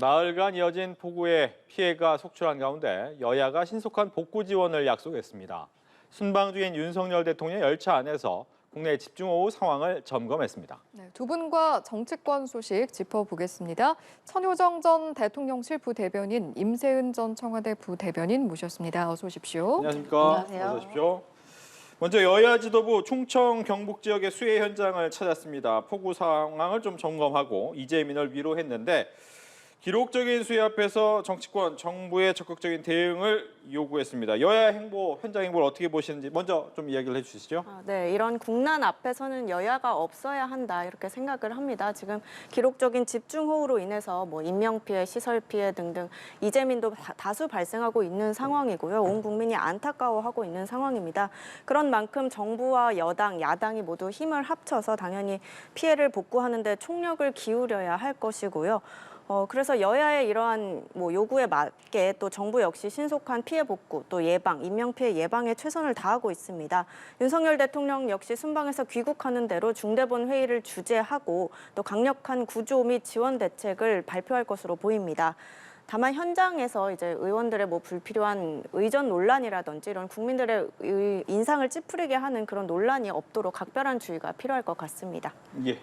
나흘간 이어진 폭우에 피해가 속출한 가운데 여야가 신속한 복구 지원을 약속했습니다. 순방 중인 윤석열 대통령 열차 안에서 국내 집중호우 상황을 점검했습니다. 네, 두 분과 정치권 소식 짚어보겠습니다. 천효정 전 대통령실 부대변인, 임세은 전 청와대 부대변인 모셨습니다. 어서 오십시오. 안녕하십니까? 안녕하세요. 어서 오십시오. 먼저 여야 지도부 충청 경북 지역의 수해 현장을 찾았습니다. 폭우 상황을 좀 점검하고 이재민을 위로했는데 기록적인 수해 앞에서 정치권, 정부의 적극적인 대응을 요구했습니다. 여야 행보, 현장 행보를 어떻게 보시는지 먼저 좀 이야기를 해주시죠. 네, 이런 국난 앞에서는 여야가 없어야 한다 이렇게 생각을 합니다. 지금 기록적인 집중호우로 인해서 인명피해, 시설피해 등등 이재민도 다수 발생하고 있는 상황이고요. 온 국민이 안타까워하고 있는 상황입니다. 그런 만큼 정부와 여당, 야당이 모두 힘을 합쳐서 당연히 피해를 복구하는 데 총력을 기울여야 할 것이고요. 그래서 여야의 이러한 요구에 맞게 또 정부 역시 신속한 피해 복구, 또 예방, 인명피해 예방에 최선을 다하고 있습니다. 윤석열 대통령 역시 순방에서 귀국하는 대로 중대본 회의를 주재하고 또 강력한 구조 및 지원 대책을 발표할 것으로 보입니다. 다만 현장에서 이제 의원들의 불필요한 의전 논란이라든지 이런 국민들의 인상을 찌푸리게 하는 그런 논란이 없도록 각별한 주의가 필요할 것 같습니다. 예.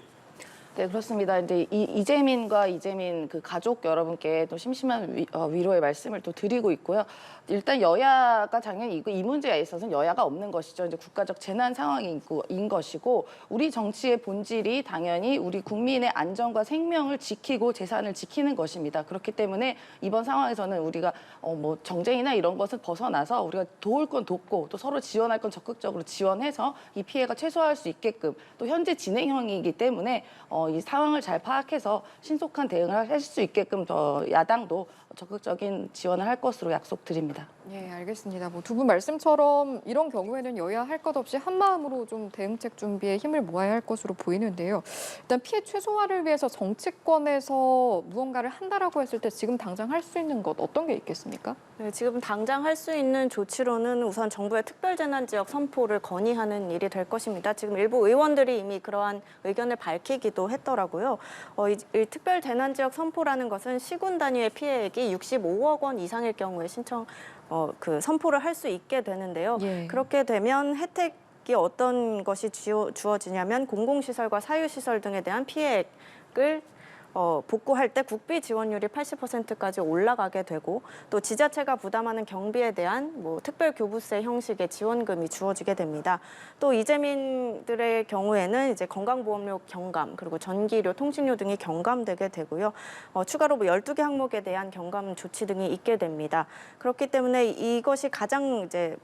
네, 그렇습니다. 이제 이재민과 이재민 그 가족 여러분께 또 심심한 위로의 말씀을 또 드리고 있고요. 일단 여야가 당연히 이 문제에 있어서는 여야가 없는 것이죠. 이제 국가적 재난 상황인 것이고 우리 정치의 본질이 당연히 우리 국민의 안전과 생명을 지키고 재산을 지키는 것입니다. 그렇기 때문에 이번 상황에서는 우리가 정쟁이나 이런 것을 벗어나서 우리가 도울 건 돕고 또 서로 지원할 건 적극적으로 지원해서 이 피해가 최소화할 수 있게끔 또 현재 진행형이기 때문에 이 상황을 잘 파악해서 신속한 대응을 할 수 있게끔 야당도 적극적인 지원을 할 것으로 약속드립니다. 예, 알겠습니다. 두 분 말씀처럼 이런 경우에는 여야 할 것 없이 한 마음으로 좀 대응책 준비에 힘을 모아야 할 것으로 보이는데요. 일단 피해 최소화를 위해서 정치권에서 무언가를 한다라고 했을 때 지금 당장 할 수 있는 것 어떤 게 있겠습니까? 네, 지금 당장 할 수 있는 조치로는 우선 정부의 특별재난지역 선포를 건의하는 일이 될 것입니다. 지금 일부 의원들이 이미 그러한 의견을 밝히기도 했더라고요. 이 특별재난지역 선포라는 것은 시군 단위의 피해액이 65억 원 이상일 경우에 선포를 할 수 있게 되는데요. 예. 그렇게 되면 혜택이 어떤 것이 주어지냐면 공공시설과 사유시설 등에 대한 피해액을 복구할 때 국비 지원율이 80%까지 올라가게 되고 또 지자체가 부담하는 경비에 대한 특별교부세 형식의 지원금이 주어지게 됩니다. 또 이재민들의 경우에는 이제 건강보험료 경감 그리고 전기료, 통신료 등이 경감되게 되고요. 추가로 12개 항목에 대한 경감 조치 등이 있게 됩니다. 그렇기 때문에 이것이 가장 이제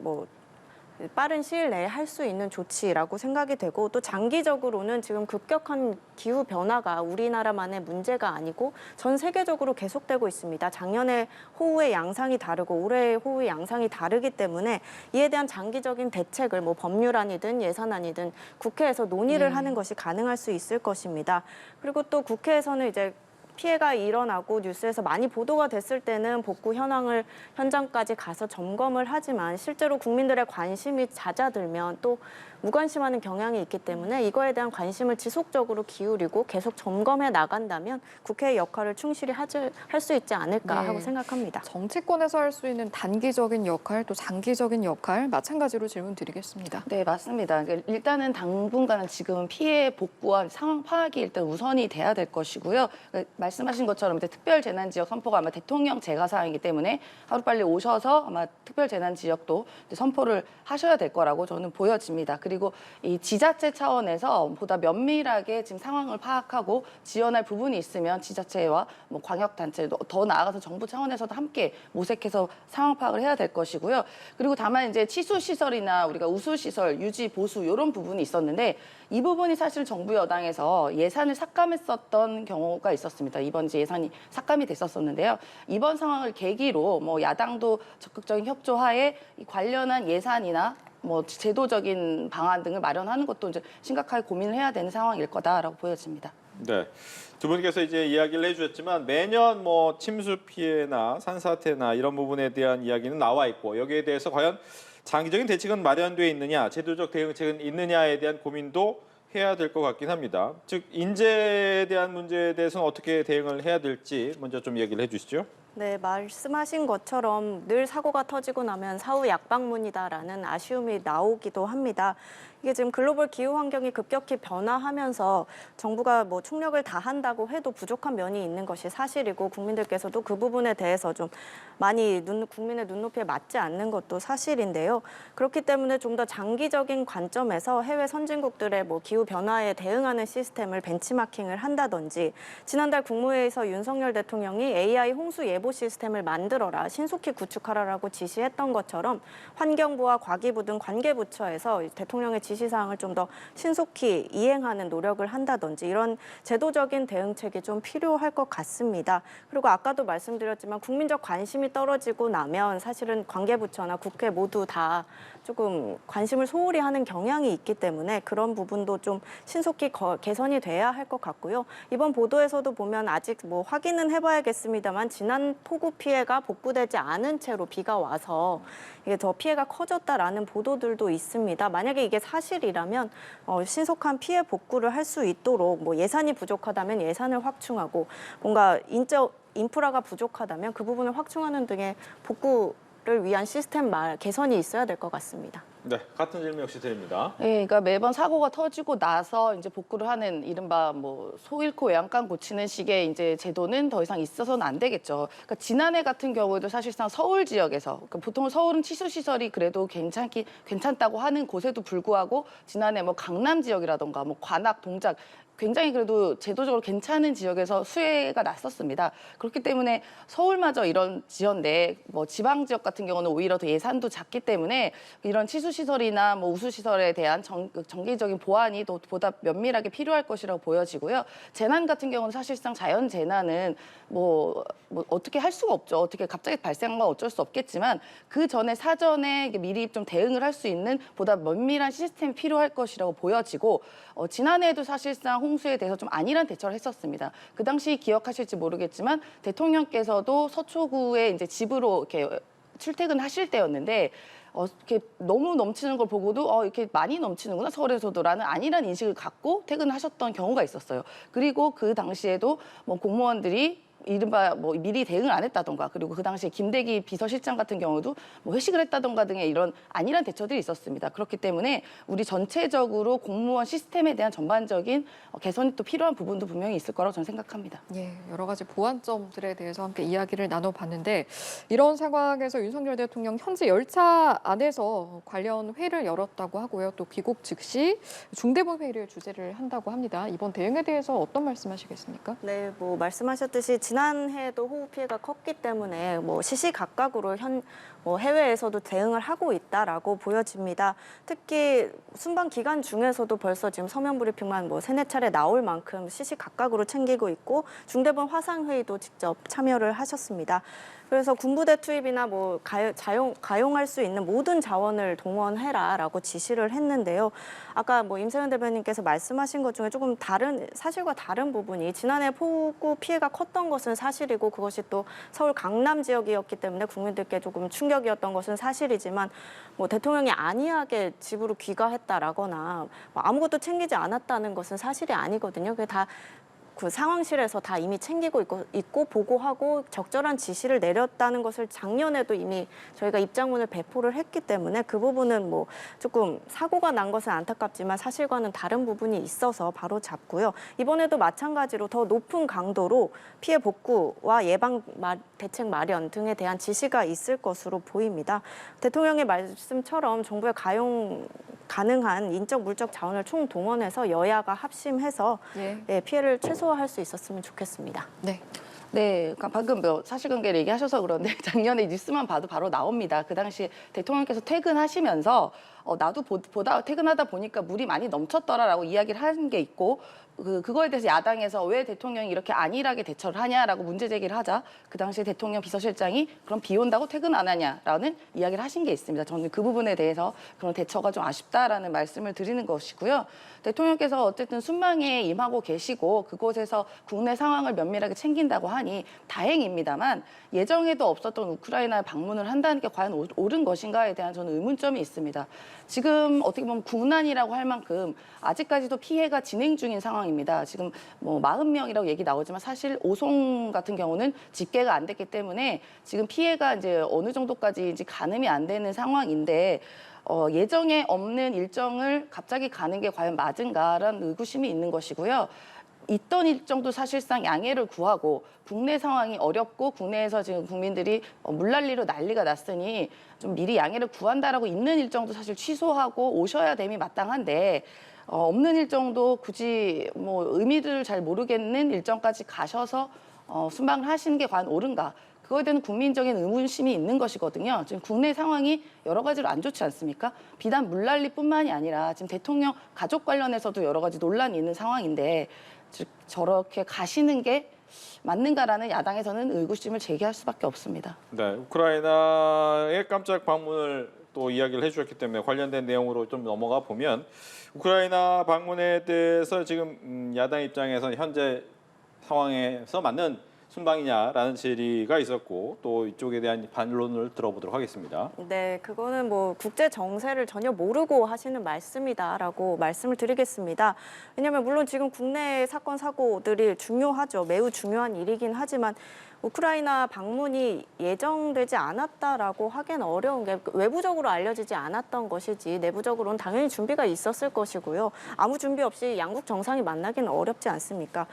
빠른 시일 내에 할 수 있는 조치라고 생각이 되고 또 장기적으로는 지금 급격한 기후 변화가 우리나라만의 문제가 아니고 전 세계적으로 계속되고 있습니다. 작년에 호우의 양상이 다르고 올해의 호우의 양상이 다르기 때문에 이에 대한 장기적인 대책을 법률안이든 예산안이든 국회에서 논의를 하는 것이 가능할 수 있을 것입니다. 그리고 또 국회에서는 이제 피해가 일어나고 뉴스에서 많이 보도가 됐을 때는 복구 현장까지 가서 점검을 하지만 실제로 국민들의 관심이 잦아들면 또 무관심하는 경향이 있기 때문에 이거에 대한 관심을 지속적으로 기울이고 계속 점검해 나간다면 국회의 역할을 충실히 할 수 있지 않을까 하고 생각합니다. 정치권에서 할 수 있는 단기적인 역할 또 장기적인 역할 마찬가지로 질문 드리겠습니다. 네, 맞습니다. 일단은 당분간은 지금 피해 복구와 상황 파악이 일단 우선이 돼야 될 것이고요. 말씀하신 것처럼 이제 특별재난지역 선포가 아마 대통령 재가 사항이기 때문에 하루빨리 오셔서 아마 특별재난지역도 선포를 하셔야 될 거라고 저는 보여집니다. 그리고 이 지자체 차원에서 보다 면밀하게 지금 상황을 파악하고 지원할 부분이 있으면 지자체와 광역단체 더 나아가서 정부 차원에서도 함께 모색해서 상황 파악을 해야 될 것이고요. 그리고 다만 이제 치수시설이나 우리가 우수시설, 유지, 보수 이런 부분이 있었는데 이 부분이 사실 정부 여당에서 예산을 삭감했었던 경우가 있었습니다. 이번 예산이 삭감이 됐었는데요. 이번 상황을 계기로 야당도 적극적인 협조하에 관련한 예산이나 제도적인 방안 등을 마련하는 것도 이제 심각하게 고민을 해야 되는 상황일 거다라고 보여집니다. 네. 두 분께서 이제 이야기를 해주셨지만 매년 침수 피해나 산사태나 이런 부분에 대한 이야기는 나와 있고 여기에 대해서 과연 장기적인 대책은 마련돼 있느냐, 제도적 대응책은 있느냐에 대한 고민도 해야 될 것 같긴 합니다. 즉 인재에 대한 문제에 대해서는 어떻게 대응을 해야 될지 먼저 좀 얘기를 해주시죠. 네, 말씀하신 것처럼 늘 사고가 터지고 나면 사후 약방문이다라는 아쉬움이 나오기도 합니다. 이게 지금 글로벌 기후 환경이 급격히 변화하면서 정부가 뭐 총력을 다한다고 해도 부족한 면이 있는 것이 사실이고 국민들께서도 그 부분에 대해서 좀 많이 국민의 눈높이에 맞지 않는 것도 사실인데요. 그렇기 때문에 좀 더 장기적인 관점에서 해외 선진국들의 뭐 기후 변화에 대응하는 시스템을 벤치마킹을 한다든지 지난달 국무회의에서 윤석열 대통령이 AI 홍수 예보 시스템을 만들어라, 신속히 구축하라라고 지시했던 것처럼 환경부와 과기부 등 관계부처에서 대통령의 지시사항을 좀 더 신속히 이행하는 노력을 한다든지 이런 제도적인 대응책이 좀 필요할 것 같습니다. 그리고 아까도 말씀드렸지만 국민적 관심이 떨어지고 나면 사실은 관계부처나 국회 모두 다 조금 관심을 소홀히 하는 경향이 있기 때문에 그런 부분도 좀 신속히 개선이 돼야 할 것 같고요. 이번 보도에서도 보면 아직 뭐 확인은 해봐야겠습니다만 지난 폭우 피해가 복구되지 않은 채로 비가 와서 이게 더 피해가 커졌다라는 보도들도 있습니다. 만약에 이게 사실이라면 신속한 피해 복구를 할 수 있도록 뭐 예산이 부족하다면 예산을 확충하고 뭔가 인프라가 부족하다면 그 부분을 확충하는 등의 복구를 위한 시스템 개선이 있어야 될 것 같습니다. 네, 같은 질문 역시 드립니다. 네, 그러니까 매번 사고가 터지고 나서 이제 복구를 하는 이른바 뭐 소 잃고 외양간 고치는 식의 이제 제도는 더 이상 있어서는 안 되겠죠. 그러니까 지난해 같은 경우에도 사실상 서울 지역에서 그러니까 보통 서울은 치수 시설이 그래도 괜찮다고 하는 곳에도 불구하고 지난해 뭐 강남 지역이라던가 뭐 관악, 동작 굉장히 그래도 제도적으로 괜찮은 지역에서 수해가 났었습니다. 그렇기 때문에 서울마저 이런 지역인데 뭐 지방 지역 같은 경우는 오히려 더 예산도 작기 때문에 이런 치수 시설이나 뭐 우수 시설에 대한 정기적인 보완이 더 보다 면밀하게 필요할 것이라고 보여지고요. 재난 같은 경우는 사실상 자연 재난은 뭐 어떻게 할 수가 없죠. 어떻게 갑자기 발생한 건 어쩔 수 없겠지만 그 전에 사전에 미리 좀 대응을 할 수 있는 보다 면밀한 시스템이 필요할 것이라고 보여지고 지난해에도 사실상 홍수에 대해서 좀 안일한 대처를 했었습니다. 그 당시 기억하실지 모르겠지만 대통령께서도 서초구에 이제 집으로 이렇게 출퇴근하실 때였는데 이렇게 너무 넘치는 걸 보고도 이렇게 많이 넘치는구나 서울에서도라는 안일한 인식을 갖고 퇴근하셨던 경우가 있었어요. 그리고 그 당시에도 뭐 공무원들이 이른바 뭐 미리 대응을 안 했다던가 그리고 그 당시에 김대기 비서실장 같은 경우도 뭐 회식을 했다던가 등의 이런 안일한 대처들이 있었습니다. 그렇기 때문에 우리 전체적으로 공무원 시스템에 대한 전반적인 개선이 또 필요한 부분도 분명히 있을 거라고 저는 생각합니다. 예, 여러 가지 보완점들에 대해서 함께 이야기를 나눠봤는데 이런 상황에서 윤석열 대통령 현재 열차 안에서 관련 회의를 열었다고 하고요. 또 귀국 즉시 중대본 회의를 주재를 한다고 합니다. 이번 대응에 대해서 어떤 말씀하시겠습니까? 네, 뭐 말씀하셨듯이 지난해에도 호우 피해가 컸기 때문에 뭐 시시각각으로 해외에서도 대응을 하고 있다라고 보여집니다. 특히 순방 기간 중에서도 벌써 지금 서면 브리핑만 뭐 3-4차례 나올 만큼 시시각각으로 챙기고 있고 중대본 화상 회의도 직접 참여를 하셨습니다. 그래서 군부대 투입이나 뭐 가용할 수 있는 모든 자원을 동원해라라고 지시를 했는데요. 아까 뭐 임세현 대변인께서 말씀하신 것 중에 조금 사실과 다른 부분이 지난해 폭우 피해가 컸던 것은 사실이고 그것이 또 서울 강남 지역이었기 때문에 국민들께 조금 충격이었던 것은 사실이지만 뭐 대통령이 안이하게 집으로 귀가했다라거나 뭐 아무것도 챙기지 않았다는 것은 사실이 아니거든요. 그게 다 그 상황실에서 다 이미 챙기고 있고 보고하고 적절한 지시를 내렸다는 것을 작년에도 이미 저희가 입장문을 배포를 했기 때문에 그 부분은 뭐 조금 사고가 난 것은 안타깝지만 사실과는 다른 부분이 있어서 바로 잡고요. 이번에도 마찬가지로 더 높은 강도로 피해 복구와 예방 대책 마련 등에 대한 지시가 있을 것으로 보입니다. 대통령의 말씀처럼 정부의 가능한 인적 물적 자원을 총동원해서 여야가 합심해서 피해를 최소화할 수 있었으면 좋겠습니다. 네. 네, 그러니까 방금 뭐 사실관계를 얘기하셔서 그런데 작년에 뉴스만 봐도 바로 나옵니다. 그 당시 대통령께서 퇴근하시면서 나도 퇴근하다 보니까 물이 많이 넘쳤더라라고 이야기를 한 게 있고 그거에 대해서 야당에서 왜 대통령이 이렇게 안일하게 대처를 하냐라고 문제 제기를 하자 그 당시 대통령 비서실장이 그럼 비 온다고 퇴근 안 하냐라는 이야기를 하신 게 있습니다. 저는 그 부분에 대해서 그런 대처가 좀 아쉽다라는 말씀을 드리는 것이고요. 대통령께서 어쨌든 순방에 임하고 계시고 그곳에서 국내 상황을 면밀하게 챙긴다고 하니 다행입니다만 예정에도 없었던 우크라이나에 방문을 한다는 게 과연 옳은 것인가에 대한 저는 의문점이 있습니다. 지금 어떻게 보면 국난이라고 할 만큼 아직까지도 피해가 진행 중인 상황입니다. 지금 뭐 40명이라고 얘기 나오지만 사실 오송 같은 경우는 집계가 안 됐기 때문에 지금 피해가 이제 어느 정도까지 이제 가늠이 안 되는 상황인데 예정에 없는 일정을 갑자기 가는 게 과연 맞은가라는 의구심이 있는 것이고요. 있던 일정도 사실상 양해를 구하고 국내 상황이 어렵고 국내에서 지금 국민들이 물난리로 난리가 났으니 좀 미리 양해를 구한다라고 있는 일정도 사실 취소하고 오셔야 됨이 마땅한데 없는 일정도 굳이 뭐 의미를 잘 모르겠는 일정까지 가셔서 순방을 하시는 게 과연 옳은가? 그거에 대한 국민적인 의문심이 있는 것이거든요. 지금 국내 상황이 여러 가지로 안 좋지 않습니까? 비단 물난리뿐만이 아니라 지금 대통령 가족 관련해서도 여러 가지 논란이 있는 상황인데 즉 저렇게 가시는 게 맞는가라는 야당에서는 의구심을 제기할 수밖에 없습니다. 네, 우크라이나의 깜짝 방문을 또 이야기를 해주셨기 때문에 관련된 내용으로 좀 넘어가 보면 우크라이나 방문에 대해서 지금 야당 입장에서 현재 상황에서 맞는 순방이냐라는 질의가 있었고 또 이쪽에 대한 반론을 들어보도록 하겠습니다. 네, 그거는 뭐 국제 정세를 전혀 모르고 하시는 말씀이다라고 말씀을 드리겠습니다. 왜냐하면 물론 지금 국내 사건 사고들이 중요하죠. 매우 중요한 일이긴 하지만 우크라이나 방문이 예정되지 않았다라고 하기는 어려운 게 외부적으로 알려지지 않았던 것이지 내부적으로는 당연히 준비가 있었을 것이고요. 아무 준비 없이 양국 정상이 만나기는 어렵지 않습니까?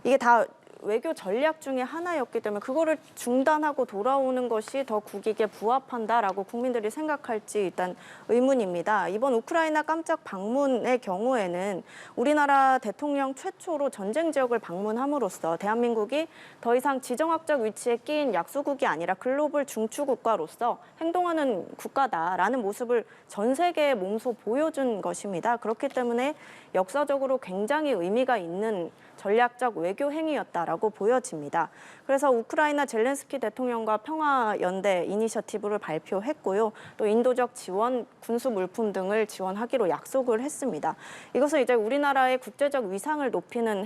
이게 다 외교 전략 중에 하나였기 때문에 그거를 중단하고 돌아오는 것이 더 국익에 부합한다라고 국민들이 생각할지 일단 의문입니다. 이번 우크라이나 깜짝 방문의 경우에는 우리나라 대통령 최초로 전쟁 지역을 방문함으로써 대한민국이 더 이상 지정학적 위치에 끼인 약소국이 아니라 글로벌 중추 국가로서 행동하는 국가다라는 모습을 전 세계에 몸소 보여준 것입니다. 그렇기 때문에 역사적으로 굉장히 의미가 있는 전략적 외교 행위였다라고 보여집니다. 그래서 우크라이나 젤렌스키 대통령과 평화연대 이니셔티브를 발표했고요. 또 인도적 지원, 군수 물품 등을 지원하기로 약속을 했습니다. 이것은 이제 우리나라의 국제적 위상을 높이는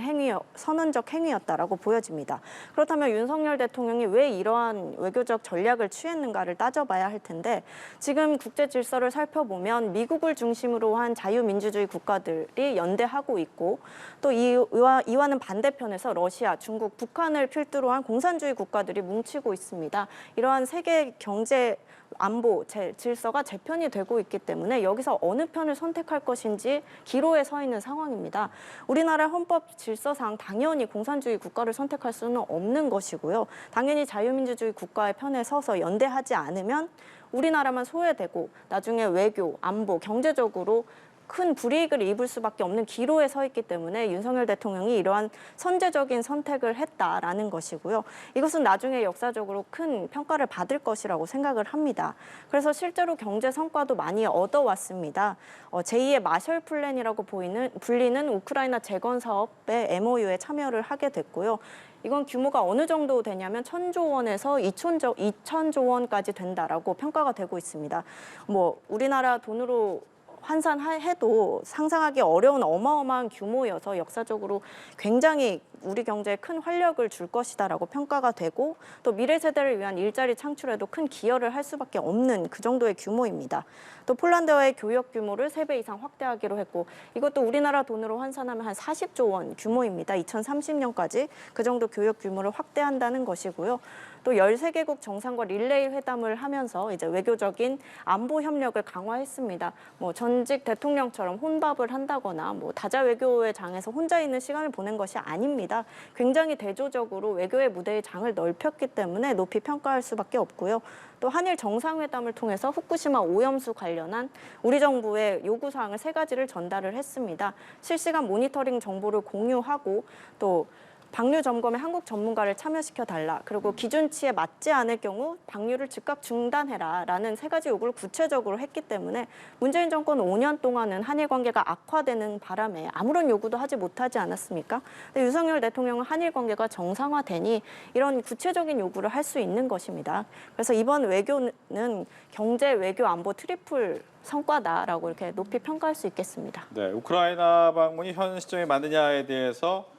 선언적 행위였다라고 보여집니다. 그렇다면 윤석열 대통령이 왜 이러한 외교적 전략을 취했는가를 따져봐야 할 텐데 지금 국제 질서를 살펴보면 미국을 중심으로 한 자유민주주의 국가들이 연대하고 있고 또 이와는 반대편에서 러시아, 중국, 북한을 필두로 한 공산주의 국가들이 뭉치고 있습니다. 이러한 세계 경제 안보 질서가 재편이 되고 있기 때문에 여기서 어느 편을 선택할 것인지 기로에 서 있는 상황입니다. 우리나라 헌법 질서상 당연히 공산주의 국가를 선택할 수는 없는 것이고요. 당연히 자유민주주의 국가의 편에 서서 연대하지 않으면 우리나라만 소외되고 나중에 외교, 안보, 경제적으로 큰 불이익을 입을 수밖에 없는 기로에 서 있기 때문에 윤석열 대통령이 이러한 선제적인 선택을 했다라는 것이고요. 이것은 나중에 역사적으로 큰 평가를 받을 것이라고 생각을 합니다. 그래서 실제로 경제 성과도 많이 얻어왔습니다. 제2의 마셜 플랜이라고 불리는 우크라이나 재건 사업의 MOU에 참여를 하게 됐고요. 이건 규모가 어느 정도 되냐면 1,000조 원에서 2,000조 원까지 된다라고 평가가 되고 있습니다. 뭐 우리나라 돈으로 환산해도 상상하기 어려운 어마어마한 규모여서 역사적으로 굉장히 우리 경제에 큰 활력을 줄 것이다라고 평가가 되고 또 미래 세대를 위한 일자리 창출에도 큰 기여를 할 수밖에 없는 그 정도의 규모입니다. 또 폴란드와의 교역 규모를 3배 이상 확대하기로 했고 이것도 우리나라 돈으로 환산하면 한 40조 원 규모입니다. 2030년까지 그 정도 교역 규모를 확대한다는 것이고요. 또 13개국 정상과 릴레이 회담을 하면서 이제 외교적인 안보 협력을 강화했습니다. 뭐 전직 대통령처럼 혼밥을 한다거나 뭐 다자 외교의 장에서 혼자 있는 시간을 보낸 것이 아닙니다. 굉장히 대조적으로 외교의 무대의 장을 넓혔기 때문에 높이 평가할 수밖에 없고요. 또 한일 정상회담을 통해서 후쿠시마 오염수 관련한 우리 정부의 요구사항을 3가지를 전달을 했습니다. 실시간 모니터링 정보를 공유하고 또 방류 점검에 한국 전문가를 참여시켜 달라. 그리고 기준치에 맞지 않을 경우 방류를 즉각 중단해라라는 3가지 요구를 구체적으로 했기 때문에 문재인 정권 5년 동안은 한일 관계가 악화되는 바람에 아무런 요구도 하지 못하지 않았습니까? 근데 윤석열 대통령은 한일 관계가 정상화되니 이런 구체적인 요구를 할 수 있는 것입니다. 그래서 이번 외교는 경제, 외교, 안보 트리플 성과다라고 이렇게 높이 평가할 수 있겠습니다. 네, 우크라이나 방문이 현 시점에 맞느냐에 대해서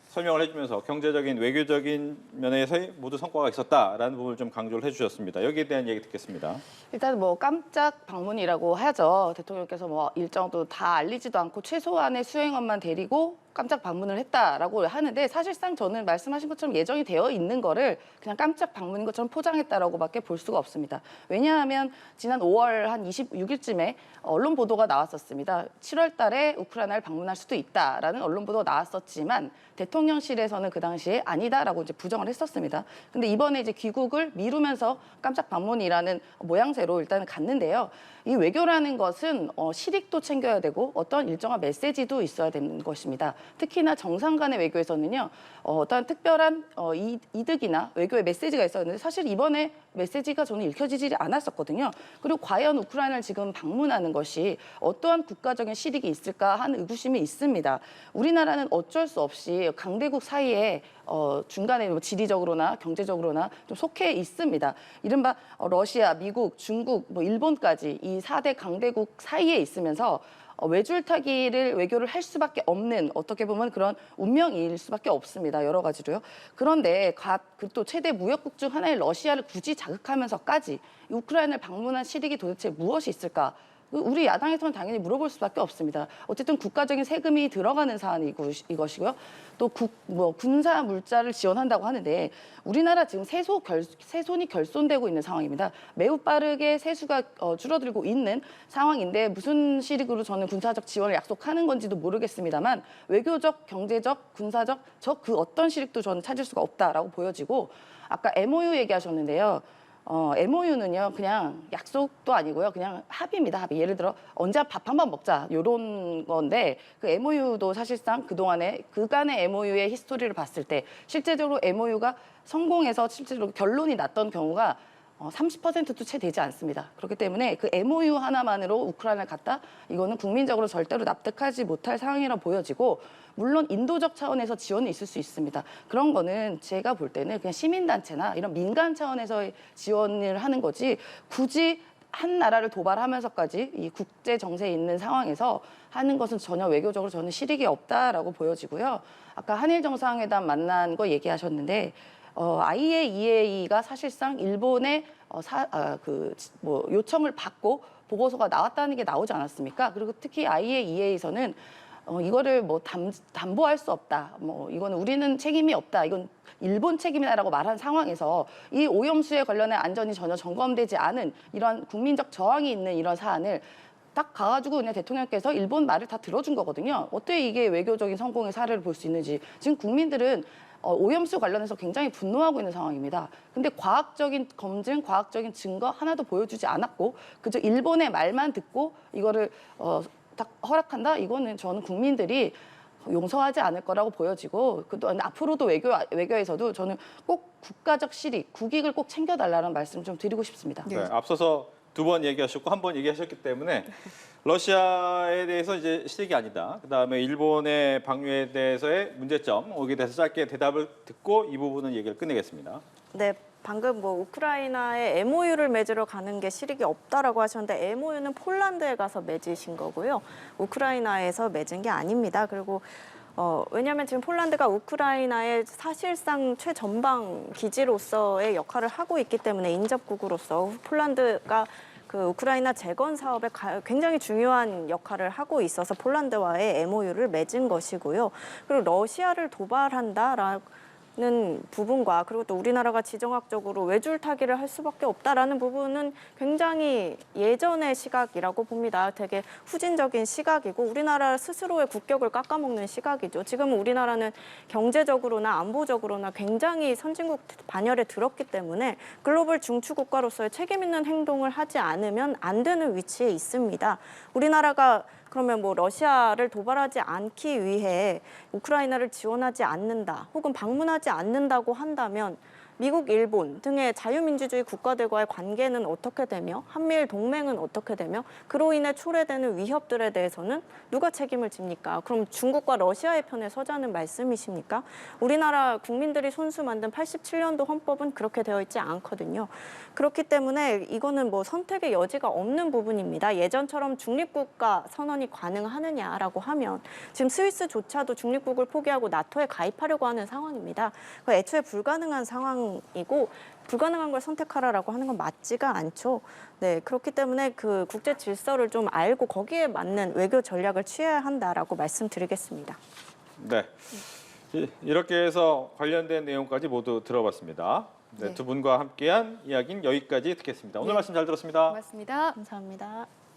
설명을 해주면서 경제적인 외교적인 면에서의 모두 성과가 있었다라는 부분을 좀 강조를 해주셨습니다. 여기에 대한 얘기 듣겠습니다. 일단 뭐 깜짝 방문이라고 하죠. 대통령께서 뭐 일정도 다 알리지도 않고 최소한의 수행원만 데리고 깜짝 방문을 했다라고 하는데 사실상 저는 말씀하신 것처럼 예정이 되어 있는 거를 그냥 깜짝 방문인 것처럼 포장했다라고밖에 볼 수가 없습니다. 왜냐하면 지난 5월 한 26일쯤에 언론 보도가 나왔었습니다. 7월 달에 우크라이나를 방문할 수도 있다라는 언론 보도가 나왔었지만 대통령실에서는 그 당시에 아니다라고 이제 부정을 했었습니다. 근데 이번에 이제 귀국을 미루면서 깜짝 방문이라는 모양새로 일단은 갔는데요. 이 외교라는 것은 실익도 챙겨야 되고 어떤 일정한 메시지도 있어야 되는 것입니다. 특히나 정상 간의 외교에서는요. 어떤 특별한 이득이나 외교의 메시지가 있었는데 사실 이번에 메시지가 저는 읽혀지지 않았었거든요. 그리고 과연 우크라이나를 지금 방문하는 것이 어떠한 국가적인 실익이 있을까 하는 의구심이 있습니다. 우리나라는 어쩔 수 없이 강대국 사이에 중간에 뭐 지리적으로나 경제적으로나 좀 속해 있습니다. 이른바 러시아, 미국, 중국, 뭐 일본까지 이 4대 강대국 사이에 있으면서 외줄타기를 외교를 할 수밖에 없는 어떻게 보면 그런 운명일 수밖에 없습니다. 여러 가지로요. 그런데 또 최대 무역국 중 하나의 러시아를 굳이 자극하면서까지 우크라이나를 방문한 실익이 도대체 무엇이 있을까? 우리 야당에서는 당연히 물어볼 수밖에 없습니다. 어쨌든 국가적인 세금이 들어가는 사안이 이것이고요. 또 군사 물자를 지원한다고 하는데 우리나라 지금 세손이 결손되고 있는 상황입니다. 매우 빠르게 세수가 줄어들고 있는 상황인데 무슨 실익으로 저는 군사적 지원을 약속하는 건지도 모르겠습니다만 외교적, 경제적, 군사적 그 어떤 실익도 저는 찾을 수가 없다라고 보여지고 아까 MOU 얘기하셨는데요. MOU는요, 그냥 약속도 아니고요. 그냥 합의입니다, 합의. 예를 들어, 언제 밥 한 번 먹자, 요런 건데, 그 MOU도 사실상 그동안에 그간의 MOU의 히스토리를 봤을 때, 실제적으로 MOU가 성공해서 실제로 결론이 났던 경우가 30%도 채 되지 않습니다. 그렇기 때문에 그 MOU 하나만으로 우크라이나를 갔다? 이거는 국민적으로 절대로 납득하지 못할 상황이라 보여지고 물론 인도적 차원에서 지원이 있을 수 있습니다. 그런 거는 제가 볼 때는 그냥 시민단체나 이런 민간 차원에서의 지원을 하는 거지 굳이 한 나라를 도발하면서까지 이 국제 정세에 있는 상황에서 하는 것은 전혀 외교적으로 저는 실익이 없다라고 보여지고요. 아까 한일 정상회담 만난 거 얘기하셨는데 IAEA가 사실상 일본의 요청을 받고 보고서가 나왔다는 게 나오지 않았습니까? 그리고 특히 IAEA에서는 이거를 뭐 담보할 수 없다. 뭐 이거는 우리는 책임이 없다. 이건 일본 책임이다라고 말한 상황에서 이 오염수에 관련한 안전이 전혀 점검되지 않은 이런 국민적 저항이 있는 이런 사안을 딱 가가지고 그냥 대통령께서 일본 말을 다 들어준 거거든요. 어떻게 이게 외교적인 성공의 사례를 볼 수 있는지. 지금 국민들은 오염수 관련해서 굉장히 분노하고 있는 상황입니다. 근데 과학적인 검증, 과학적인 증거 하나도 보여주지 않았고 그저 일본의 말만 듣고 이거를 딱 허락한다? 이거는 저는 국민들이 용서하지 않을 거라고 보여지고 앞으로도 외교에서도 저는 꼭 국가적 실익, 국익을 꼭 챙겨달라는 말씀 좀 드리고 싶습니다. 네, 앞서서 2번 얘기하셨고 1번 얘기하셨기 때문에 러시아에 대해서 이제 실익이 아니다. 그다음에 일본의 방류에 대해서의 문제점 여기에 대해서 짧게 대답을 듣고 이 부분은 얘기를 끝내겠습니다. 네, 방금 뭐 우크라이나에 MOU를 맺으러 가는 게 실익이 없다라고 하셨는데 MOU는 폴란드에 가서 맺으신 거고요. 우크라이나에서 맺은 게 아닙니다. 그리고 왜냐하면 지금 폴란드가 우크라이나의 사실상 최전방 기지로서의 역할을 하고 있기 때문에 인접국으로서 폴란드가 그 우크라이나 재건 사업에 굉장히 중요한 역할을 하고 있어서 폴란드와의 MOU를 맺은 것이고요. 그리고 러시아를 도발한다라는 부분과 그리고 또 우리나라가 지정학적으로 외줄타기를 할 수밖에 없다라는 부분은 굉장히 예전의 시각이라고 봅니다. 되게 후진적인 시각이고 우리나라 스스로의 국격을 깎아먹는 시각이죠. 지금 우리나라는 경제적으로나 안보적으로나 굉장히 선진국 반열에 들었기 때문에 글로벌 중추국가로서의 책임 있는 행동을 하지 않으면 안 되는 위치에 있습니다. 우리나라가 그러면 뭐 러시아를 도발하지 않기 위해 우크라이나를 지원하지 않는다 혹은 방문하지 않는다고 한다면 미국, 일본 등의 자유민주주의 국가들과의 관계는 어떻게 되며 한미일 동맹은 어떻게 되며 그로 인해 초래되는 위협들에 대해서는 누가 책임을 집니까? 그럼 중국과 러시아의 편에 서자는 말씀이십니까? 우리나라 국민들이 손수 만든 87년도 헌법은 그렇게 되어 있지 않거든요. 그렇기 때문에 이거는 뭐 선택의 여지가 없는 부분입니다. 예전처럼 중립국가 선언이 가능하느냐라고 하면 지금 스위스조차도 중립국을 포기하고 나토에 가입하려고 하는 상황입니다. 애초에 불가능한 상황이고 불가능한 걸 선택하라라고 하는 건 맞지가 않죠. 네, 그렇기 때문에 그 국제 질서를 좀 알고 거기에 맞는 외교 전략을 취해야 한다라고 말씀드리겠습니다. 네. 이렇게 해서 관련된 내용까지 모두 들어봤습니다. 네, 네. 두 분과 함께한 이야기는 여기까지 듣겠습니다. 오늘 말씀 잘 들었습니다. 고맙습니다. 감사합니다.